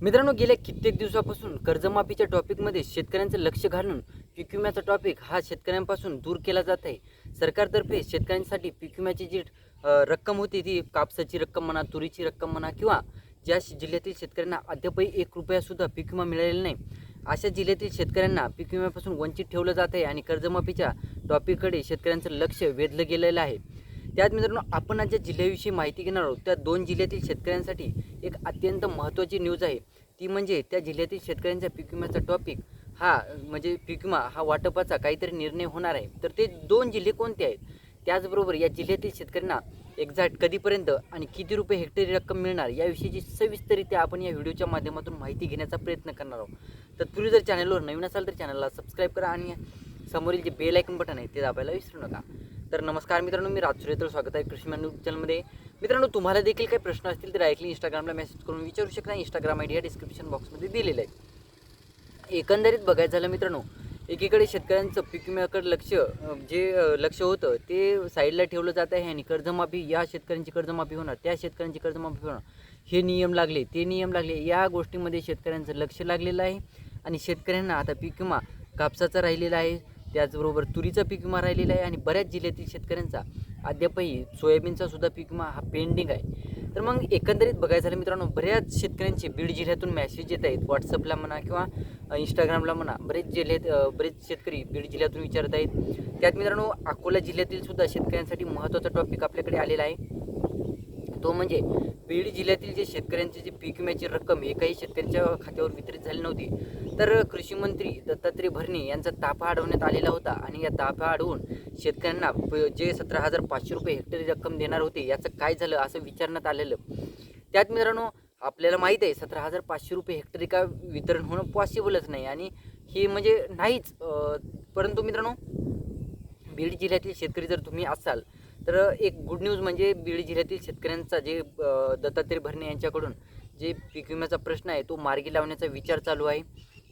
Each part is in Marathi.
मित्रांनो, गेल्या कित्येक दिवसापासून कर्जमाफीच्या टॉपिकमध्ये शेतकऱ्यांचं लक्ष घालून पीक विम्याचा टॉपिक हा शेतकऱ्यांपासून दूर केला जात आहे. सरकारतर्फे शेतकऱ्यांसाठी पीक विम्याची जी रक्कम होती, ती कापसाची रक्कम म्हणा, तुरीची रक्कम म्हणा, किंवा ज्या जिल्ह्यातील शेतकऱ्यांना अद्यापही 1 रुपयासुद्धा पीक विमा मिळालेला नाही, अशा जिल्ह्यातील शेतकऱ्यांना पीक विम्यापासून वंचित ठेवलं जात आहे आणि कर्जमाफीच्या टॉपिककडे शेतकऱ्यांचं लक्ष वेधलं गेलेलं आहे. त्यात मित्रांनो, आपण आज ज्या जिल्ह्याविषयी माहिती घेणार आहोत, त्या 2 जिल्ह्यातील शेतकऱ्यांसाठी एक अत्यंत महत्त्वाची न्यूज आहे. ती म्हणजे त्या जिल्ह्यातील शेतकऱ्यांच्या पीक विम्याचा टॉपिक हा म्हणजे पीक विमा हा वाटपाचा काहीतरी निर्णय होणार आहे. तर ते 2 जिल्हे कोणते आहेत, त्याचबरोबर या जिल्ह्यातील शेतकऱ्यांना एक्झॅक्ट कधीपर्यंत आणि किती रुपये हेक्टरी रक्कम मिळणार, याविषयीची सविस्तररित्या आपण या व्हिडिओच्या माध्यमातून माहिती घेण्याचा प्रयत्न करणार आहोत. तत्पूर्वी जर चॅनलवर नवीन असाल तर चॅनलला सबस्क्राईब करा आणि समोरील जे बेल आयकन बटन आहे ते दाबायला विसरू नका. तर नमस्कार मित्रांनो, मी राज सुरेतर, स्वागत आहे कृषी न्यूज चॅनलमध्ये. मित्रांनो, तुम्हाला देखील काही प्रश्न असतील तर डायरेक्टली इंस्टाग्रामला मेसेज करून विचारू शकता. इंस्टाग्राम आयडी डिस्क्रिप्शन बॉक्समध्ये दिलेला आहे. एकंदरीत बघायचं झालं मित्रांनो, एकीकडे शेतकऱ्यांचं पीक विम्याकडे लक्ष होतं ते साईडला ठेवलं जात आहे आणि कर्जमाफी, या शेतकऱ्यांची कर्जमाफी होणार, त्या शेतकऱ्यांची कर्जमाफी होणार, हे नियम लागले, ते नियम लागले, या गोष्टीमध्ये शेतकऱ्यांचं लक्ष लागलेलं आहे. आणि शेतकऱ्यांना आता पीक विमा कापसाचा राहिलेला आहे, त्याचबरोबर तुरीचा पीक विमा राहिलेला आहे आणि बऱ्याच जिल्ह्यातील शेतकऱ्यांचा अद्यापही सोयाबीनचा सुद्धा पीक विमा हा पेंडिंग आहे. तर मग एकंदरीत बघायचं झालं मित्रांनो, बऱ्याच शेतकऱ्यांचे बीड जिल्ह्यातून मेसेज येत आहेत, व्हॉट्सअपला म्हणा किंवा इंस्टाग्रामला म्हणा. बरेच शेतकरी बीड जिल्ह्यातून विचारत आहेत. त्यात मित्रांनो, अकोला जिल्ह्यातील सुद्धा शेतकऱ्यांसाठी महत्त्वाचा टॉपिक आपल्याकडे आलेला आहे. तो म्हणजे बीड जिल्ह्यातील जे शेतकऱ्यांची जी पीक विम्याची रक्कम एकाही शेतकऱ्यांच्या खात्यावर वितरित झाली नव्हती. तर कृषी मंत्री दत्तात्रय भरणे यांचा ताफा अडवण्यात आलेला होता आणि या ताफा अडवून शेतकऱ्यांना जे 17,500 रुपये हेक्टरी रक्कम देणार होते, याचं काय झालं असं विचारण्यात आलेलं. त्यात मित्रांनो, आपल्याला माहीत आहे 17,500 रुपये हेक्टरी का वितरण होणं पॉसिबलच नाही आणि हे म्हणजे नाहीच. परंतु मित्रांनो, बीड जिल्ह्यातील शेतकरी जर तुम्ही असाल तर एक गुड न्यूज म्हणजे बीड जिल्ह्यातील शेतकऱ्यांचा जे दत्तात्रय भरणे यांच्याकडून जे पीक विम्याचा प्रश्न आहे तो मार्गी लावण्याचा विचार चालू आहे.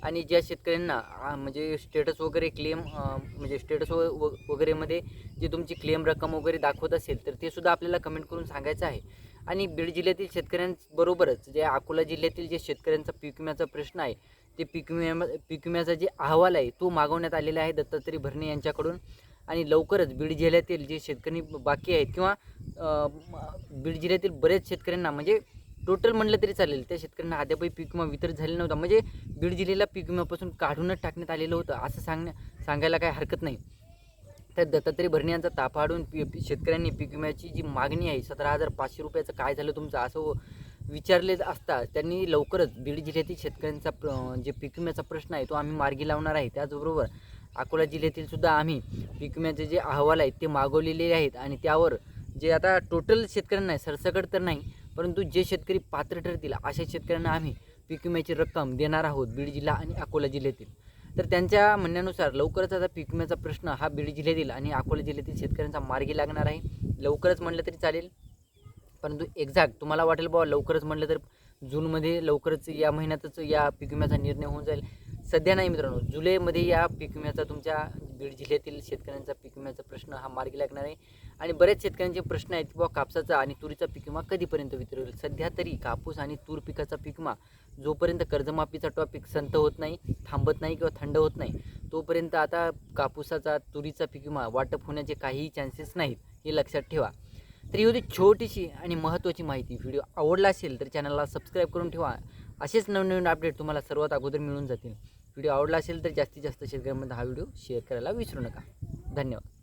आणि ज्या शेतकऱ्यांना म्हणजे स्टेटस वगैरे क्लेम म्हणजे स्टेटस वगैरेमध्ये जे तुमची क्लेम रक्कम वगैरे दाखवत असेल तर ते सुद्धा आपल्याला कमेंट करून सांगायचं आहे. आणि बीड जिल्ह्यातील शेतकऱ्यांबरोबरच जे अकोला जिल्ह्यातील जे शेतकऱ्यांचा पीक विम्याचा प्रश्न आहे, ते पीक विम्याचा जे अहवाल आहे तो मागवण्यात आलेला आहे दत्तात्रय भरणे यांच्याकडून. आणि लवकरच बीड जिल्ह्यातील जे शेतकरी बाकी आहेत किंवा बीड जिल्ह्यातील बरेच शेतकऱ्यांना म्हणजे टोटल म्हटलं तरी चालेल, त्या शेतकऱ्यांना अद्यापही पीक विमा वितरित झालेला नव्हता. म्हणजे बीड जिल्ह्याला पीक विम्यापासून काढूनच टाकण्यात आलेलं होतं असं सांगायला काही हरकत नाही. तर दत्तात्रय भरणे यांचा ताफा अडवून शेतकऱ्यांनी पीक विम्याची जी मागणी आहे 17,500 रुपयाचं काय झालं तुमचं असं विचारले असता त्यांनी लवकरच बीड जिल्ह्यातील शेतकऱ्यांचा जे पीक विम्याचा प्रश्न आहे तो आम्ही मार्गी लावणार आहे. त्याचबरोबर अकोला जिल्ह्यातील सुद्धा आम्ही पीक विम्याचे जे अहवाल आहेत ते मागवलेले आहेत आणि त्यावर जे आता टोटल शेतकऱ्यांना आहे, सरसकट तर नाही, परंतु जे शेतकरी पात्र ठरतील अशा शेतकऱ्यांना आम्ही पीक विम्याची रक्कम देणार आहोत बीड जिल्हा आणि अकोला जिल्ह्यातील. तर त्यांच्या म्हणण्यानुसार लवकरच आता पीक विम्याचा प्रश्न हा बीड जिल्ह्यातील आणि अकोला जिल्ह्यातील शेतकऱ्यांचा मार्गी लागणार आहे. लवकरच म्हटलं तरी चालेल, परंतु एक्झॅक्ट तुम्हाला वाटेल बाबा लवकरच म्हटलं तर जूनमध्ये लवकरच या महिन्यातच या पीक विम्याचा निर्णय होऊन जाईल. सध्या नाही मित्रांनो, जुलैमध्ये या पीक विम्याचा तुमच्या बीड जिल्ह्यातील शेतकऱ्यांचा पीक विम्याचा प्रश्न हा मार्गी लागणार आहे. आणि बऱ्याच शेतकऱ्यांचे प्रश्न आहेत की बाबा कापसाचा आणि तुरीचा पीक विमा कधीपर्यंत वितरण होईल. सध्या तरी कापूस आणि तूर पिकाचा पीक विमा जोपर्यंत कर्जमाफीचा टॉपिक संत होत नाही, थांबत नाही किंवा थंड होत नाही, तोपर्यंत आता कापूसाचा तुरीचा पीक विमा वाटप होण्याचे काहीही चान्सेस नाहीत, हे लक्षात ठेवा. तर ही होती छोटीशी आणि महत्त्वाची माहिती. व्हिडिओ आवडला असेल तर चॅनलला सबस्क्राईब करून ठेवा. असेच नवनवीन अपडेट तुम्हाला सर्वात अगोदर मिळून जातील. व्हिडिओ आवडला असेल तर जास्तीत जास्त शेतकऱ्यांमध्ये हा व्हिडिओ शेअर करायला विसरू नका. धन्यवाद.